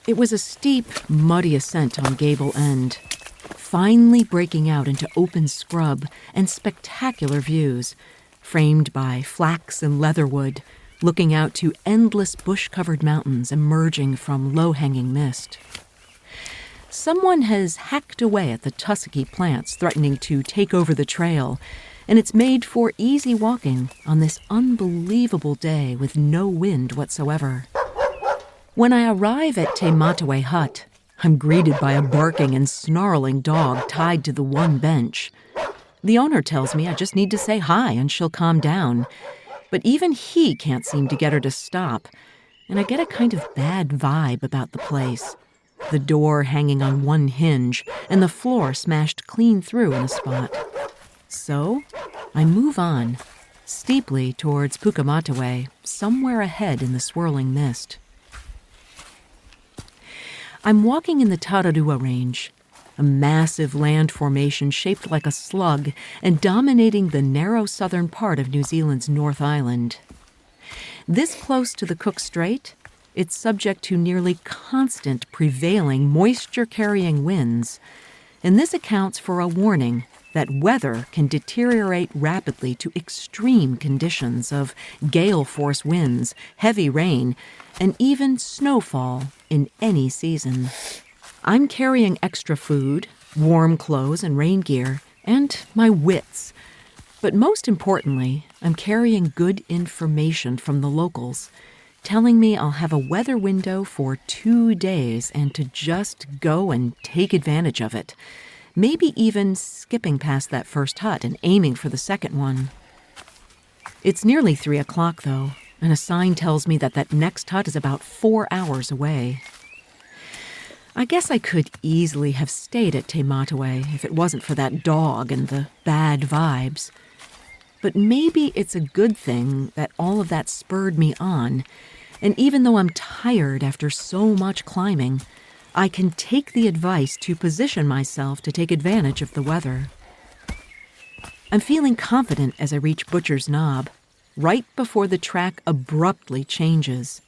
It was a steep, muddy ascent on Gable End, finally breaking out into open scrub and spectacular views, framed by flax and leatherwood, looking out to endless bush-covered mountains emerging from low-hanging mist. Someone has hacked away at the tussocky plants threatening to take over the trail, and it's made for easy walking on this unbelievable day with no wind whatsoever. When I arrive at Te Matawai Hut, I'm greeted by a barking and snarling dog tied to the one bench. The owner tells me I just need to say hi and she'll calm down, but even he can't seem to get her to stop, and I get a kind of bad vibe about the place. The door hanging on one hinge and the floor smashed clean through in a spot. So I move on, steeply towards Pukematawai, somewhere ahead in the swirling mist. I'm walking in the Tararuas range, a massive land formation shaped like a slug and dominating the narrow southern part of New Zealand's North Island. This close to the Cook Strait, it's subject to nearly constant prevailing moisture-carrying winds, and this accounts for a warning that weather can deteriorate rapidly to extreme conditions of gale-force winds, heavy rain, and even snowfall in any season. I'm carrying extra food, warm clothes and rain gear, and my wits. But most importantly, I'm carrying good information from the locals, telling me I'll have a weather window for 2 days and to just go and take advantage of it. Maybe even skipping past that first hut and aiming for the second one. It's nearly 3 o'clock, though, and a sign tells me that next hut is about 4 hours away. I guess I could easily have stayed at Te Matawai if it wasn't for that dog and the bad vibes. But maybe it's a good thing that all of that spurred me on, and even though I'm tired after so much climbing, I can take the advice to position myself to take advantage of the weather. I'm feeling confident as I reach Butcher's Knob, right before the track abruptly changes.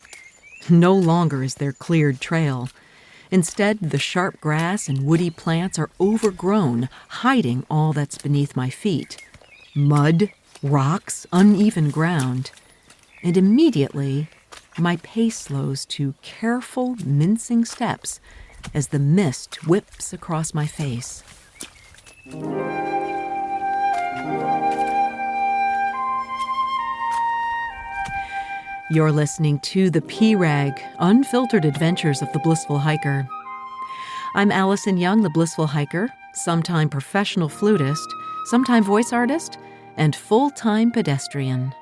No longer is there cleared trail. Instead, the sharp grass and woody plants are overgrown, hiding all that's beneath my feet. Mud, rocks, uneven ground. And immediately, my pace slows to careful, mincing steps as the mist whips across my face. You're listening to the P-Rag, Unfiltered Adventures of the Blissful Hiker. I'm Allison Young, the Blissful Hiker, sometime professional flutist, sometime voice artist, and full-time pedestrian.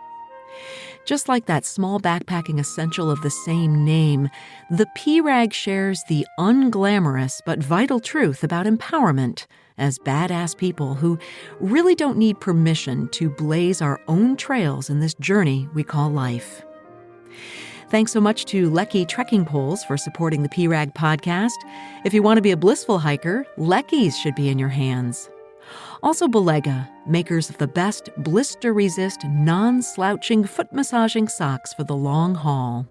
Just like that small backpacking essential of the same name, the P-Rag shares the unglamorous but vital truth about empowerment as badass people who really don't need permission to blaze our own trails in this journey we call life. Thanks so much to Lecky Trekking Poles for supporting the P-Rag podcast. If you want to be a blissful hiker, Lecky's should be in your hands. Also Belega, makers of the best blister-resist, non-slouching foot-massaging socks for the long haul.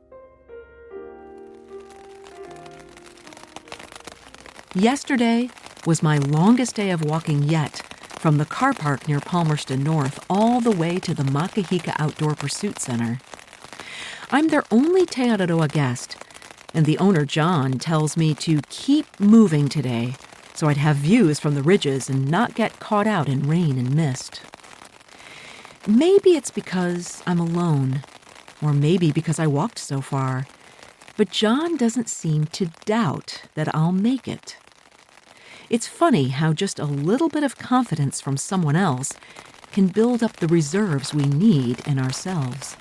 Yesterday was my longest day of walking yet, from the car park near Palmerston North all the way to the Makahika Outdoor Pursuit Center. I'm their only Te Araroa guest, and the owner, John, tells me to keep moving today so I'd have views from the ridges and not get caught out in rain and mist. Maybe it's because I'm alone, or maybe because I walked so far, but John doesn't seem to doubt that I'll make it. It's funny how just a little bit of confidence from someone else can build up the reserves we need in ourselves.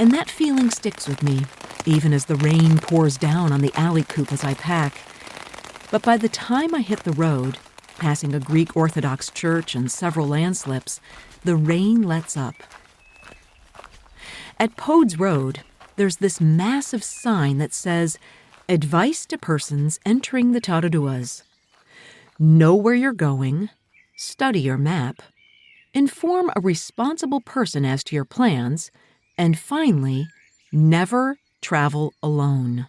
And that feeling sticks with me, even as the rain pours down on the alley coupe as I pack. But by the time I hit the road, passing a Greek Orthodox church and several landslips, the rain lets up. At Podes Road, there's this massive sign that says, "Advice to persons entering the Tararuas. Know where you're going, study your map, inform a responsible person as to your plans, and finally, never travel alone."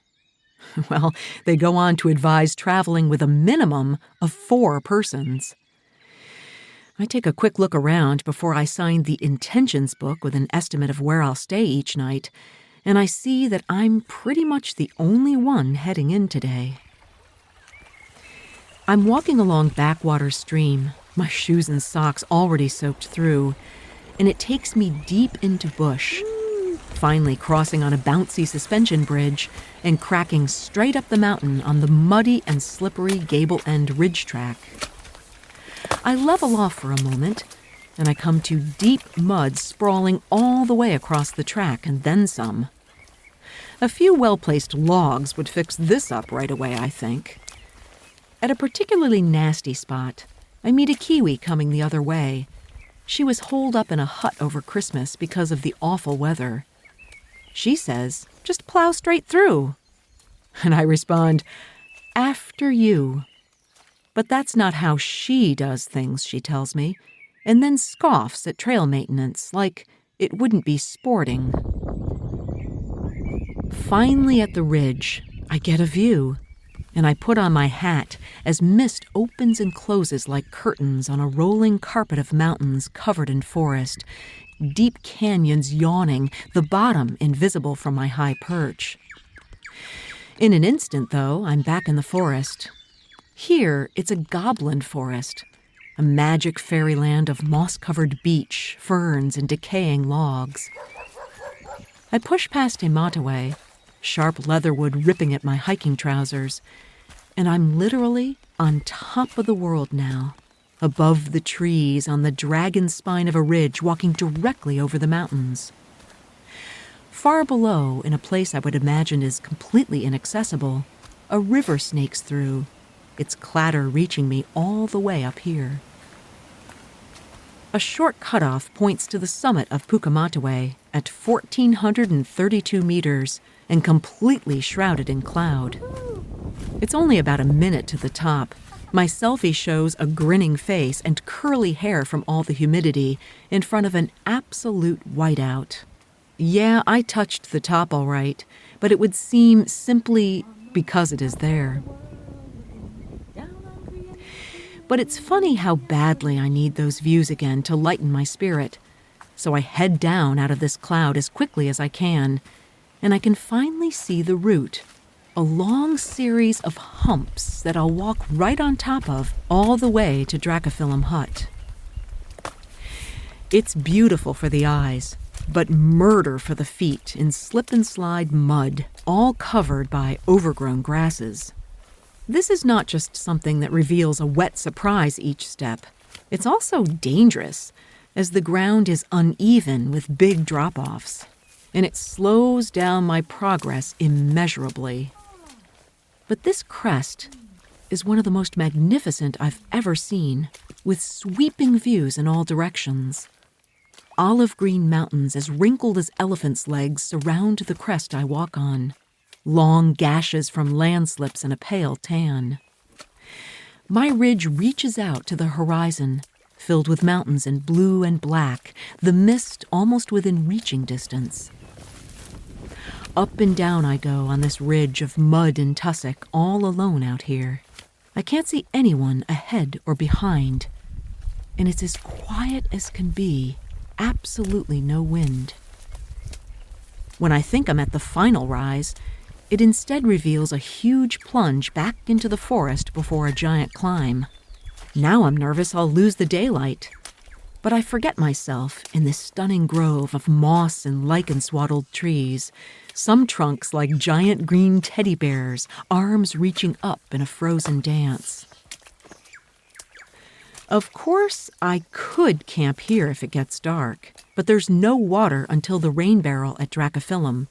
Well, they go on to advise traveling with a minimum of 4 persons. I take a quick look around before I sign the intentions book with an estimate of where I'll stay each night, and I see that I'm pretty much the only one heading in today. I'm walking along Backwater Stream, my shoes and socks already soaked through, and it takes me deep into bush, finally crossing on a bouncy suspension bridge and cracking straight up the mountain on the muddy and slippery gable end ridge track. I level off for a moment, and I come to deep mud sprawling all the way across the track and then some. A few well-placed logs would fix this up right away, I think. At a particularly nasty spot, I meet a Kiwi coming the other way. She was holed up in a hut over Christmas because of the awful weather. She says, just plow straight through. And I respond, after you. But that's not how she does things, she tells me, and then scoffs at trail maintenance like it wouldn't be sporting. Finally at the ridge, I get a view, and I put on my hat as mist opens and closes like curtains on a rolling carpet of mountains covered in forest, deep canyons yawning, the bottom invisible from my high perch. In an instant, though, I'm back in the forest. Here, it's a goblin forest, a magic fairyland of moss-covered beech, ferns, and decaying logs. I push past Te Matawai, sharp leatherwood ripping at my hiking trousers, and I'm literally on top of the world now, above the trees on the dragon spine of a ridge walking directly over the mountains. Far below, in a place I would imagine is completely inaccessible, a river snakes through, its clatter reaching me all the way up here. A short cutoff points to the summit of Pukematawai at 1,432 meters and completely shrouded in cloud. It's only about a minute to the top. My selfie shows a grinning face and curly hair from all the humidity in front of an absolute whiteout. Yeah, I touched the top all right, but it would seem simply because it is there. But it's funny how badly I need those views again to lighten my spirit. So I head down out of this cloud as quickly as I can, and I can finally see the route, a long series of humps that I'll walk right on top of all the way to Dracophyllum Hut. It's beautiful for the eyes, but murder for the feet in slip-and-slide mud, all covered by overgrown grasses. This is not just something that reveals a wet surprise each step. It's also dangerous, as the ground is uneven with big drop-offs, and it slows down my progress immeasurably. But this crest is one of the most magnificent I've ever seen, with sweeping views in all directions. Olive green mountains as wrinkled as elephants' legs surround the crest I walk on. Long gashes from landslips and a pale tan. My ridge reaches out to the horizon, filled with mountains in blue and black, the mist almost within reaching distance. Up and down I go on this ridge of mud and tussock, all alone out here. I can't see anyone ahead or behind, and it's as quiet as can be, absolutely no wind. When I think I'm at the final rise, it instead reveals a huge plunge back into the forest before a giant climb. Now I'm nervous I'll lose the daylight. But I forget myself in this stunning grove of moss and lichen-swaddled trees, some trunks like giant green teddy bears, arms reaching up in a frozen dance. Of course, I could camp here if it gets dark, but there's no water until the rain barrel at Dracophyllum,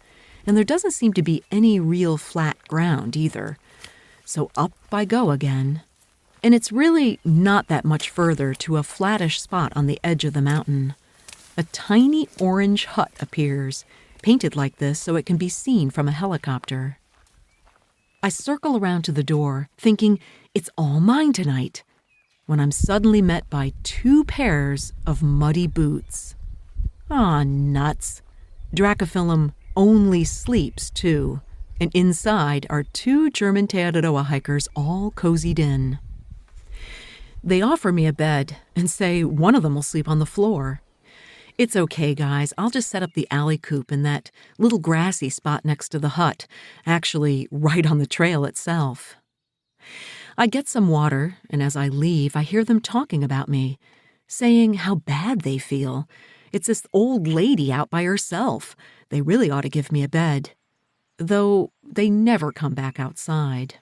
and there doesn't seem to be any real flat ground either. So up I go again. And it's really not that much further to a flattish spot on the edge of the mountain. A tiny orange hut appears, painted like this so it can be seen from a helicopter. I circle around to the door, thinking it's all mine tonight, when I'm suddenly met by 2 pairs of muddy boots. Aw, nuts. Dracophyllum only sleeps, too, And inside are 2 German Tararoa hikers all cozied in. They offer me a bed and say one of them will sleep on the floor. It's okay, guys. I'll just set up the alley coop in that little grassy spot next to the hut, actually right on the trail itself. I get some water, and as I leave, I hear them talking about me, saying how bad they feel. It's this old lady out by herself. They really ought to give me a bed. Though they never come back outside.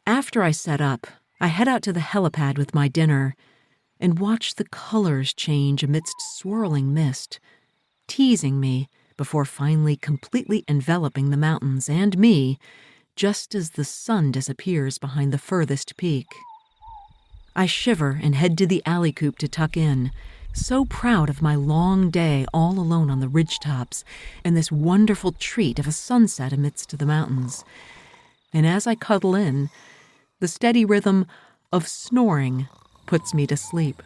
After I set up, I head out to the helipad with my dinner and watch the colors change amidst swirling mist, teasing me before finally completely enveloping the mountains and me just as the sun disappears behind the furthest peak. I shiver and head to the alley coop to tuck in, so proud of my long day all alone on the ridgetops and this wonderful treat of a sunset amidst the mountains. And as I cuddle in, the steady rhythm of snoring puts me to sleep.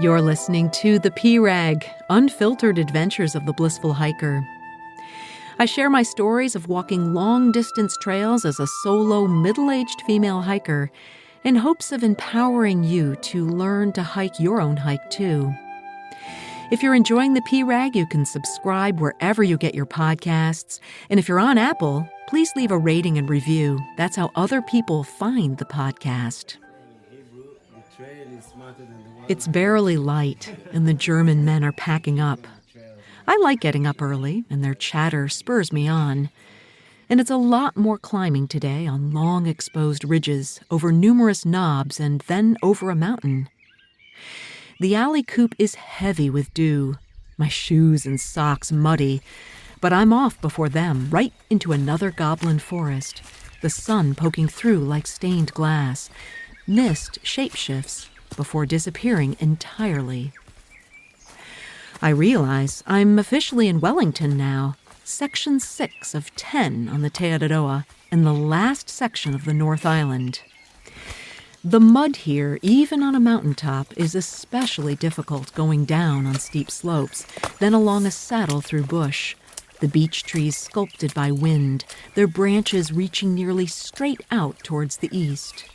You're listening to The P-Rag, Unfiltered Adventures of the Blissful Hiker. I share my stories of walking long-distance trails as a solo, middle-aged female hiker in hopes of empowering you to learn to hike your own hike, too. If you're enjoying The P-Rag, you can subscribe wherever you get your podcasts. And if you're on Apple, please leave a rating and review. That's how other people find the podcast. It's barely light, and the German men are packing up. I like getting up early, and their chatter spurs me on. And it's a lot more climbing today on long exposed ridges, over numerous knobs, and then over a mountain. The alley coop is heavy with dew, my shoes and socks muddy, but I'm off before them, right into another goblin forest, the sun poking through like stained glass. Mist shapeshifts before disappearing entirely. I realize I'm officially in Wellington now, section 6 of 10 on the Tararoa, and the last section of the North Island. The mud here, even on a mountaintop, is especially difficult going down on steep slopes, then along a saddle through bush, the beech trees sculpted by wind, their branches reaching nearly straight out towards the east.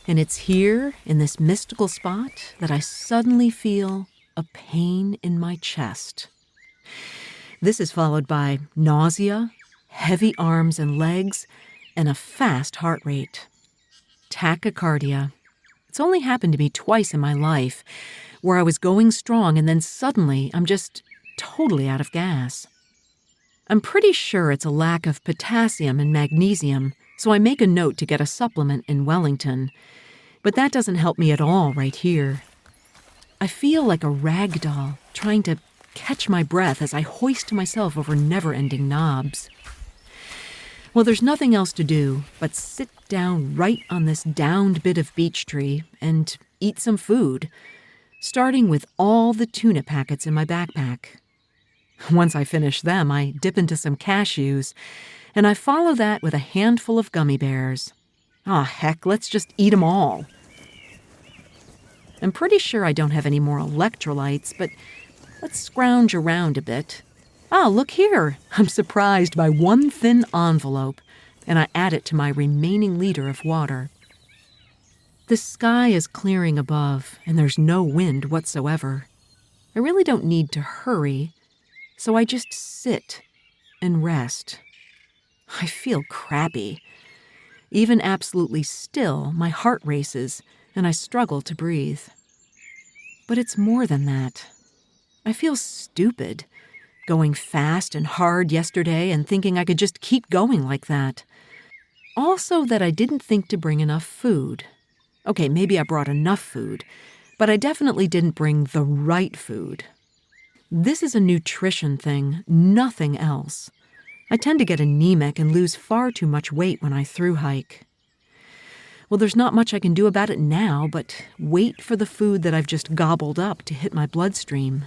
And it's here, in this mystical spot, that I suddenly feel a pain in my chest. This is followed by nausea, heavy arms and legs, and a fast heart rate. Tachycardia. It's only happened to me twice in my life, where I was going strong and then suddenly I'm just totally out of gas. I'm pretty sure it's a lack of potassium and magnesium, so I make a note to get a supplement in Wellington. But that doesn't help me at all right here. I feel like a rag doll trying to catch my breath as I hoist myself over never-ending knobs. Well, there's nothing else to do but sit down right on this downed bit of beech tree and eat some food, starting with all the tuna packets in my backpack. Once I finish them, I dip into some cashews, and I follow that with a handful of gummy bears. Heck, let's just eat them all. I'm pretty sure I don't have any more electrolytes, but let's scrounge around a bit. Look here. I'm surprised by one thin envelope, and I add it to my remaining liter of water. The sky is clearing above, and there's no wind whatsoever. I really don't need to hurry, so I just sit and rest. I feel crappy. Even absolutely still, my heart races, and I struggle to breathe. But it's more than that. I feel stupid, going fast and hard yesterday and thinking I could just keep going like that. Also that I didn't think to bring enough food. Okay, maybe I brought enough food, but I definitely didn't bring the right food. This is a nutrition thing, nothing else. I tend to get anemic and lose far too much weight when I thru hike. Well, there's not much I can do about it now, but wait for the food that I've just gobbled up to hit my bloodstream.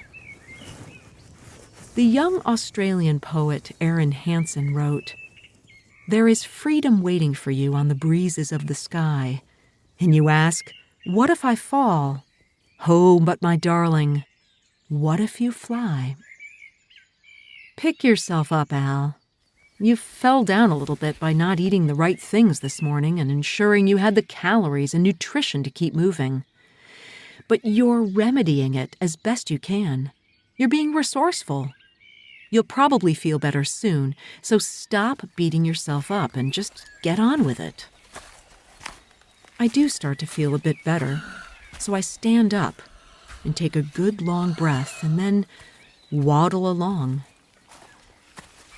The young Australian poet Aaron Hansen wrote, "There is freedom waiting for you on the breezes of the sky." And you ask, What if I fall? Oh, but my darling, what if you fly? Pick yourself up, Al. You fell down a little bit by not eating the right things this morning and ensuring you had the calories and nutrition to keep moving. But you're remedying it as best you can. You're being resourceful. You'll probably feel better soon, so stop beating yourself up and just get on with it. I do start to feel a bit better, so I stand up and take a good long breath and then waddle along.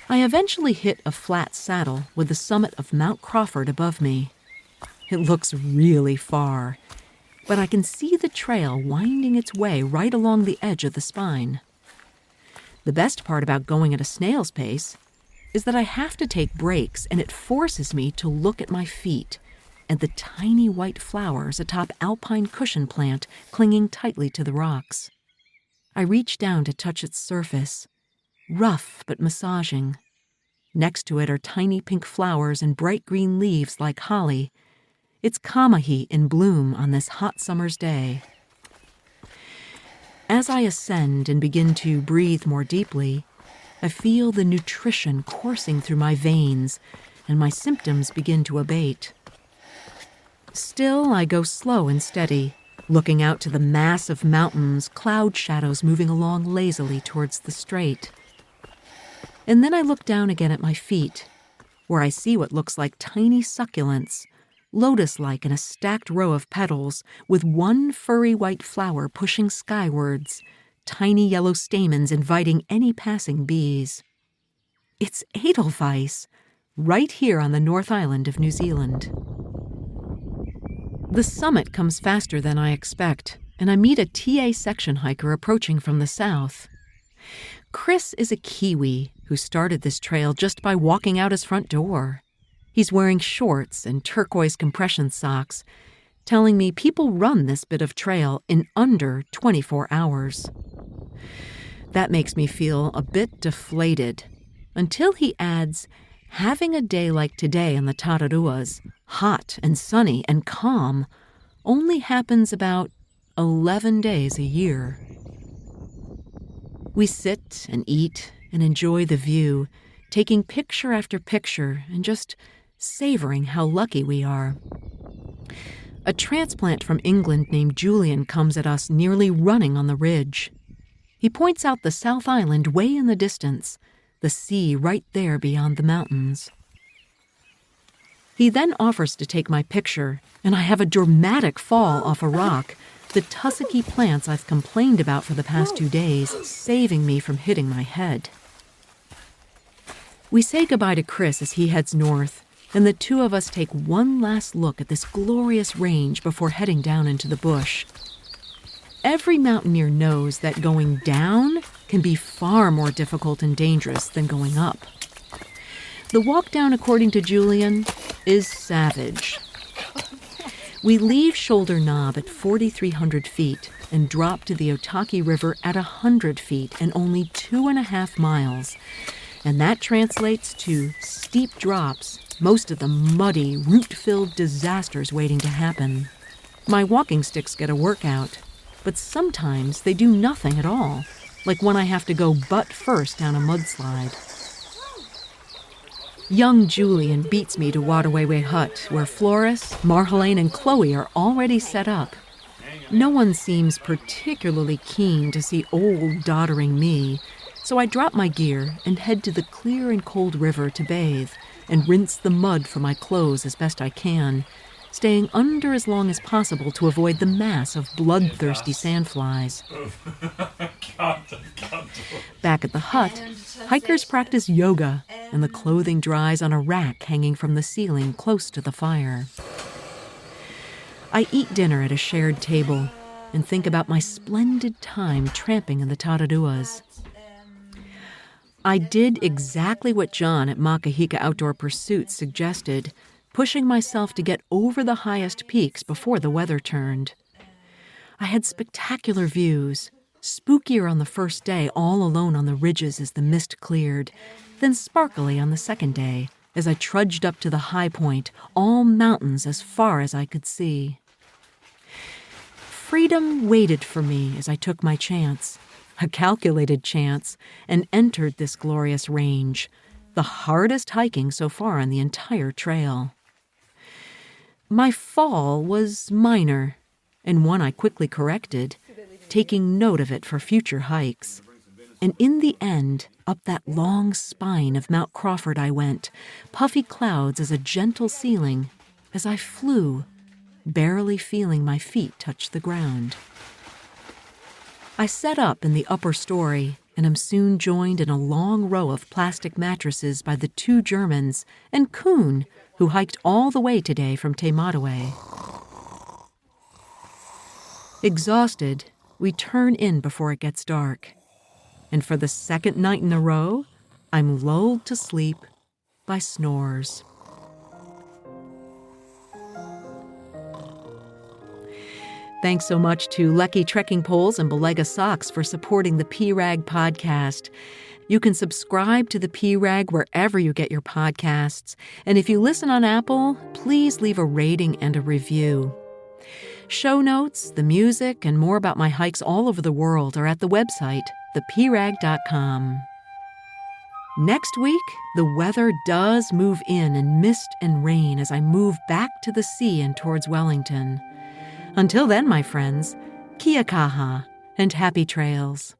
I eventually hit a flat saddle with the summit of Mount Crawford above me. It looks really far, but I can see the trail winding its way right along the edge of the spine. The best part about going at a snail's pace is that I have to take breaks, and it forces me to look at my feet and the tiny white flowers atop alpine cushion plant clinging tightly to the rocks. I reach down to touch its surface, rough but massaging. Next to it are tiny pink flowers and bright green leaves like holly. It's kamahi in bloom on this hot summer's day. As I ascend and begin to breathe more deeply, I feel the nutrition coursing through my veins, and my symptoms begin to abate. Still, I go slow and steady, looking out to the massive mountains, cloud shadows moving along lazily towards the strait. And then I look down again at my feet, where I see what looks like tiny succulents, lotus-like in a stacked row of petals, with one furry white flower pushing skywards, tiny yellow stamens inviting any passing bees. It's Edelweiss, right here on the North Island of New Zealand. The summit comes faster than I expect, and I meet a TA section hiker approaching from the south. Chris is a Kiwi who started this trail just by walking out his front door. He's wearing shorts and turquoise compression socks, telling me people run this bit of trail in under 24 hours. That makes me feel a bit deflated, until he adds, having a day like today in the Tararuas, hot and sunny and calm, only happens about 11 days a year. We sit and eat and enjoy the view, taking picture after picture and just savoring how lucky we are. A transplant from England named Julian comes at us nearly running on the ridge. He points out the South Island way in the distance, the sea right there beyond the mountains. He then offers to take my picture, and I have a dramatic fall off a rock, the tussocky plants I've complained about for the past 2 days, saving me from hitting my head. We say goodbye to Chris as he heads north, and the two of us take one last look at this glorious range before heading down into the bush. Every mountaineer knows that going down can be far more difficult and dangerous than going up. The walk down, according to Julian, is savage. We leave Shoulder Knob at 4,300 feet and drop to the Otaki River at 100 feet and only 2.5 miles. And that translates to steep drops, most of them muddy, root-filled disasters waiting to happen. My walking sticks get a workout, but sometimes they do nothing at all, like when I have to go butt first down a mudslide. Young Julian beats me to Waitewaewae Hut, where Floris, Marjolaine, and Chloe are already set up. No one seems particularly keen to see old, doddering me, so I drop my gear and head to the clear and cold river to bathe and rinse the mud from my clothes as best I can, staying under as long as possible to avoid the mass of bloodthirsty sandflies. Back at the hut, hikers practice yoga, and the clothing dries on a rack hanging from the ceiling close to the fire. I eat dinner at a shared table and think about my splendid time tramping in the Tararuas. I did exactly what John at Makahika Outdoor Pursuits suggested, pushing myself to get over the highest peaks before the weather turned. I had spectacular views, spookier on the first day, all alone on the ridges as the mist cleared, then sparkly on the second day as I trudged up to the high point, all mountains as far as I could see. Freedom waited for me as I took my chance, a calculated chance, and entered this glorious range, the hardest hiking so far on the entire trail. My fall was minor, and one I quickly corrected, taking note of it for future hikes. And in the end, up that long spine of Mount Crawford I went, puffy clouds as a gentle ceiling, as I flew, barely feeling my feet touch the ground. I set up in the upper story and am soon joined in a long row of plastic mattresses by the 2 Germans and Kuhn, who hiked all the way today from Te Matawai. Exhausted, we turn in before it gets dark. And for the second night in a row, I'm lulled to sleep by snores. Thanks so much to Lecky Trekking Poles and Belega Socks for supporting the P-Rag podcast. You can subscribe to the P-Rag wherever you get your podcasts. And if you listen on Apple, please leave a rating and a review. Show notes, the music, and more about my hikes all over the world are at the website, theprag.com. Next week, the weather does move in mist and rain as I move back to the sea and towards Wellington. Until then, my friends, kia kaha and happy trails.